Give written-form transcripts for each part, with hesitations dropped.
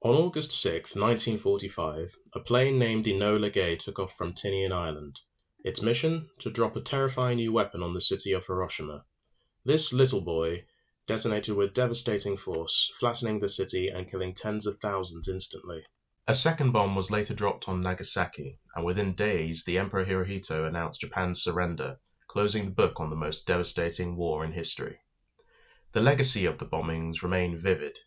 On August 6, 1945, a plane named Enola Gay took off from Tinian Island. Its mission? To drop a terrifying new weapon on the city of Hiroshima. This little boy detonated with devastating force, flattening the city and killing tens of thousands instantly. A second bomb was later dropped on Nagasaki, and within days the Emperor Hirohito announced Japan's surrender, closing the book on the most devastating war in history. The legacy of the bombings remain vivid.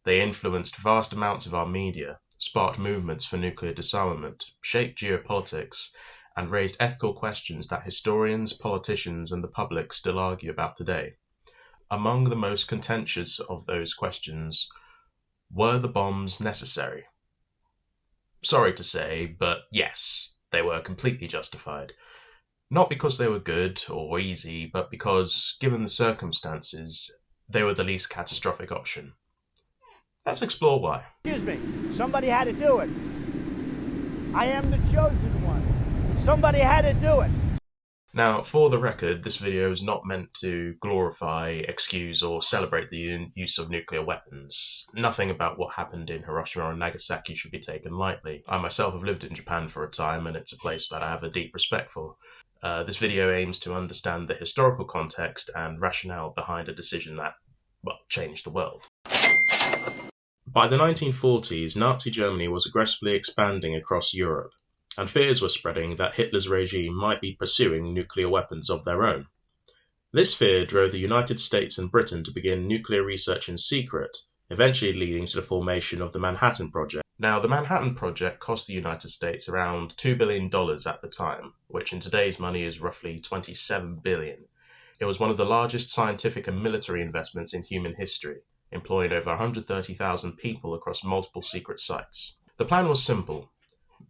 They influenced vast amounts of our media, sparked movements for nuclear disarmament, shaped geopolitics, and raised ethical questions that historians, politicians, and the public still argue about today. Among the most contentious of those questions, were the bombs necessary? Sorry to say, but yes, they were completely justified. Not because they were good or easy, but because, given the circumstances, they were the least catastrophic option. Let's explore why. Excuse me, somebody had to do it. I am the chosen one. Somebody had to do it. Now, for the record, this video is not meant to glorify, excuse, or celebrate the use of nuclear weapons. Nothing about what happened in Hiroshima or Nagasaki should be taken lightly. I myself have lived in Japan for a time, and it's a place that I have a deep respect for. This video aims to understand the historical context and rationale behind a decision that, well, changed the world. By the 1940s, Nazi Germany was aggressively expanding across Europe, and fears were spreading that Hitler's regime might be pursuing nuclear weapons of their own. This fear drove the United States and Britain to begin nuclear research in secret, eventually leading to the formation of the Manhattan Project. Now, the Manhattan Project cost the United States around $2 billion at the time, which in today's money is roughly $27 billion. It was one of the largest scientific and military investments in human history, employing over 130,000 people across multiple secret sites. The plan was simple: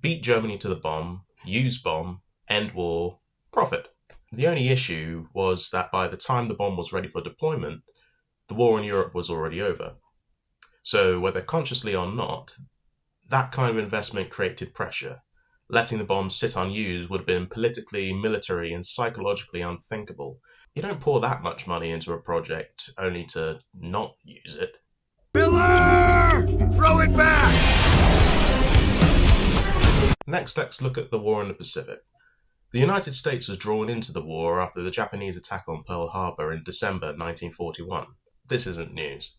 beat Germany to the bomb, use bomb, end war, profit. The only issue was that by the time the bomb was ready for deployment, the war in Europe was already over. So, whether consciously or not, that kind of investment created pressure. Letting the bomb sit unused would have been politically, military, and psychologically unthinkable. You don't pour that much money into a project only to not use it. Miller! Throw it back! Next, let's look at the war in the Pacific. The United States was drawn into the war after the Japanese attack on Pearl Harbor in December 1941. This isn't news.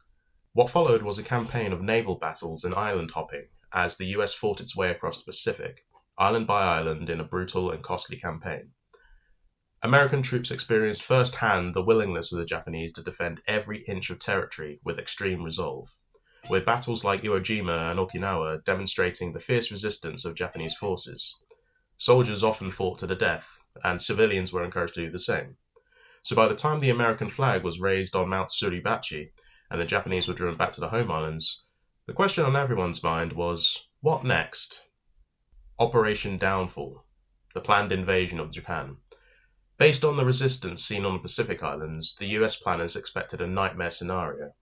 What followed was a campaign of naval battles and island hopping as the US fought its way across the Pacific, island by island, in a brutal and costly campaign. American troops experienced firsthand the willingness of the Japanese to defend every inch of territory with extreme resolve, with battles like Iwo Jima and Okinawa demonstrating the fierce resistance of Japanese forces. Soldiers often fought to the death, and civilians were encouraged to do the same. So by the time the American flag was raised on Mount Suribachi and the Japanese were driven back to the home islands, the question on everyone's mind was, what next? Operation Downfall, the planned invasion of Japan. Based on the resistance seen on the Pacific Islands, the US planners expected a nightmare scenario.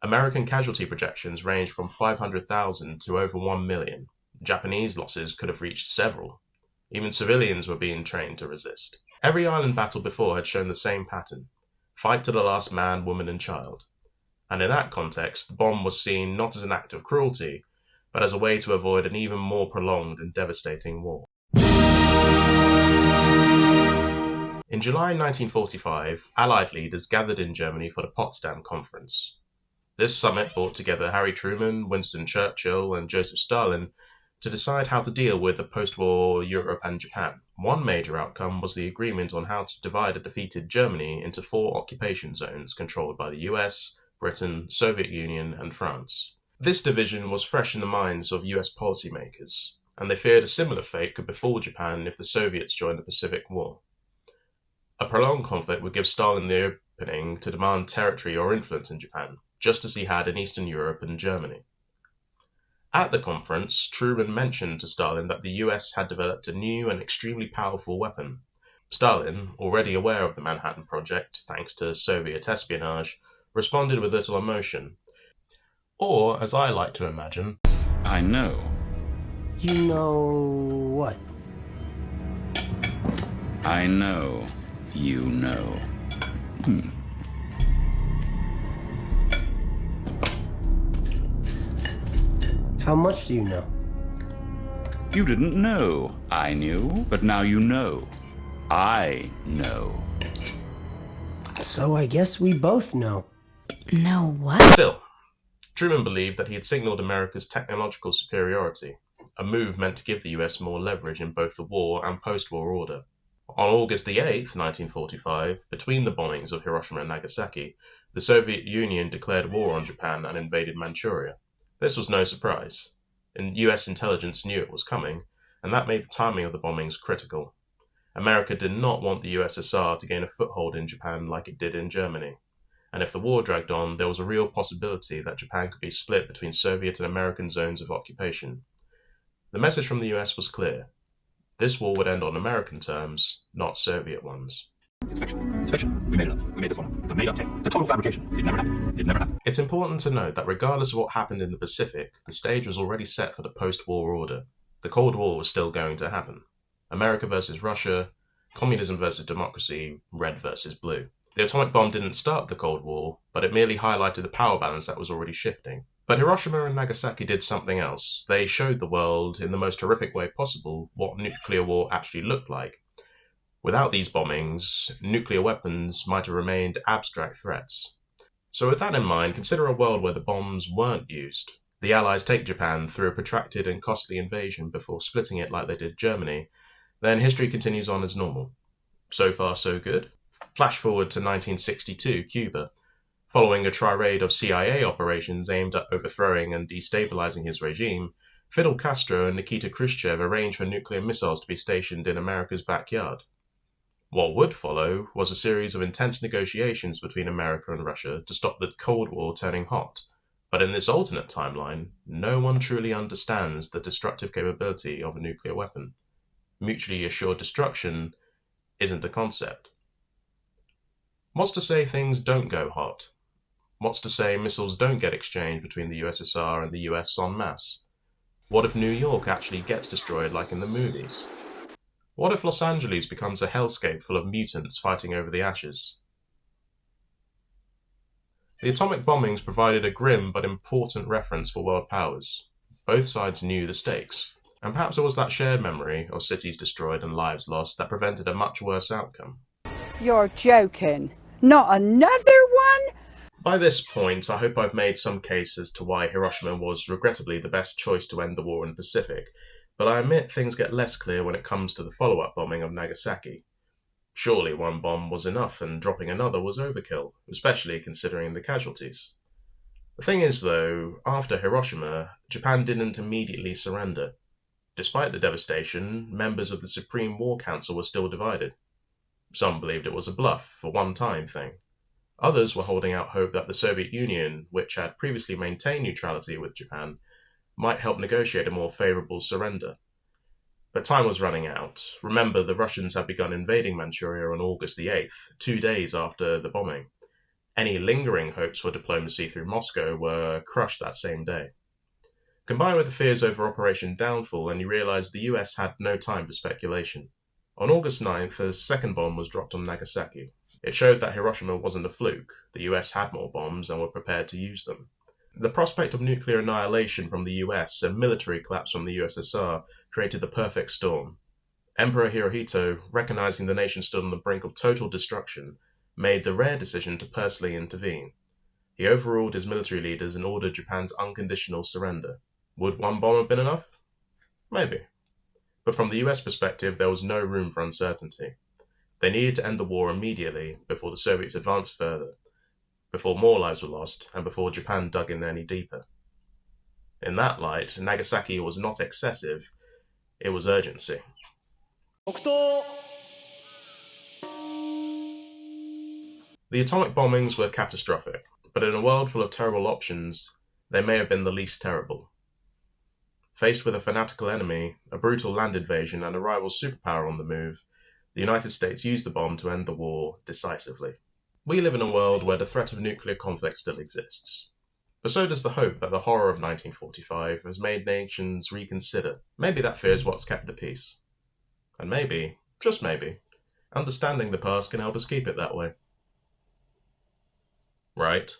American casualty projections ranged from 500,000 to over 1 million. Japanese losses could have reached several. Even civilians were being trained to resist. Every island battle before had shown the same pattern: fight to the last man, woman, and child. And in that context, the bomb was seen not as an act of cruelty, but as a way to avoid an even more prolonged and devastating war. In July 1945, Allied leaders gathered in Germany for the Potsdam Conference. This summit brought together Harry Truman, Winston Churchill, and Joseph Stalin to decide how to deal with the post-war Europe and Japan. One major outcome was the agreement on how to divide a defeated Germany into 4 occupation zones controlled by the US, Britain, Soviet Union, and France. This division was fresh in the minds of US policymakers, and they feared a similar fate could befall Japan if the Soviets joined the Pacific War. A prolonged conflict would give Stalin the opening to demand territory or influence in Japan, just as he had in Eastern Europe and Germany. At the conference, Truman mentioned to Stalin that the US had developed a new and extremely powerful weapon. Stalin, already aware of the Manhattan Project thanks to Soviet espionage, responded with little emotion. Or, as I like to imagine, I know. You know what? I know. You know. How much do you know? You didn't know I knew, but now you know. I know. So I guess we both know. No what? Still, Truman believed that he had signalled America's technological superiority, a move meant to give the US more leverage in both the war and post-war order. On August the 8th, 1945, between the bombings of Hiroshima and Nagasaki, the Soviet Union declared war on Japan and invaded Manchuria. This was no surprise, and US intelligence knew it was coming, and that made the timing of the bombings critical. America did not want the USSR to gain a foothold in Japan like it did in Germany, and if the war dragged on, there was a real possibility that Japan could be split between Soviet and American zones of occupation. The message from the US was clear. This war would end on American terms, not Soviet ones. It's fiction. It's fiction. We made it up. We made this one up. It's a made-up tale. It's a total fabrication. It never happened. It never happened. It's important to note that regardless of what happened in the Pacific, the stage was already set for the post-war order. The Cold War was still going to happen. America versus Russia, communism versus democracy, red versus blue. The atomic bomb didn't start the Cold War, but it merely highlighted the power balance that was already shifting. But Hiroshima and Nagasaki did something else. They showed the world, in the most horrific way possible, what nuclear war actually looked like. Without these bombings, nuclear weapons might have remained abstract threats. So with that in mind, consider a world where the bombs weren't used. The Allies take Japan through a protracted and costly invasion before splitting it like they did Germany. Then history continues on as normal. So far, so good. Flash forward to 1962, Cuba. Following a tirade of CIA operations aimed at overthrowing and destabilizing his regime, Fidel Castro and Nikita Khrushchev arranged for nuclear missiles to be stationed in America's backyard. What would follow was a series of intense negotiations between America and Russia to stop the Cold War turning hot. But in this alternate timeline, no one truly understands the destructive capability of a nuclear weapon. Mutually assured destruction isn't a concept. What's to say things don't go hot? What's to say missiles don't get exchanged between the USSR and the US en masse? What if New York actually gets destroyed like in the movies? What if Los Angeles becomes a hellscape full of mutants fighting over the ashes? The atomic bombings provided a grim but important reference for world powers. Both sides knew the stakes, and perhaps it was that shared memory of cities destroyed and lives lost that prevented a much worse outcome. You're joking. Not another one? By this point, I hope I've made some case as to why Hiroshima was regrettably the best choice to end the war in the Pacific, but I admit things get less clear when it comes to the follow-up bombing of Nagasaki. Surely one bomb was enough and dropping another was overkill, especially considering the casualties. The thing is though, after Hiroshima, Japan didn't immediately surrender. Despite the devastation, members of the Supreme War Council were still divided. Some believed it was a bluff, a one-time thing. Others were holding out hope that the Soviet Union, which had previously maintained neutrality with Japan, might help negotiate a more favourable surrender. But time was running out. Remember, the Russians had begun invading Manchuria on August the 8th, 2 days after the bombing. Any lingering hopes for diplomacy through Moscow were crushed that same day. Combined with the fears over Operation Downfall, and you realise the US had no time for speculation. On August 9th, a second bomb was dropped on Nagasaki. It showed that Hiroshima wasn't a fluke. The US had more bombs and were prepared to use them. The prospect of nuclear annihilation from the US and military collapse from the USSR created the perfect storm. Emperor Hirohito, recognizing the nation stood on the brink of total destruction, made the rare decision to personally intervene. He overruled his military leaders and ordered Japan's unconditional surrender. Would one bomb have been enough? Maybe. But from the US perspective, there was no room for uncertainty. They needed to end the war immediately before the Soviets advanced further, before more lives were lost, and before Japan dug in any deeper. In that light, Nagasaki was not excessive, it was urgency. The atomic bombings were catastrophic, but in a world full of terrible options, they may have been the least terrible. Faced with a fanatical enemy, a brutal land invasion, and a rival superpower on the move, the United States used the bomb to end the war decisively. We live in a world where the threat of nuclear conflict still exists. But so does the hope that the horror of 1945 has made nations reconsider. Maybe that fear is what's kept the peace. And maybe, just maybe, understanding the past can help us keep it that way. Right?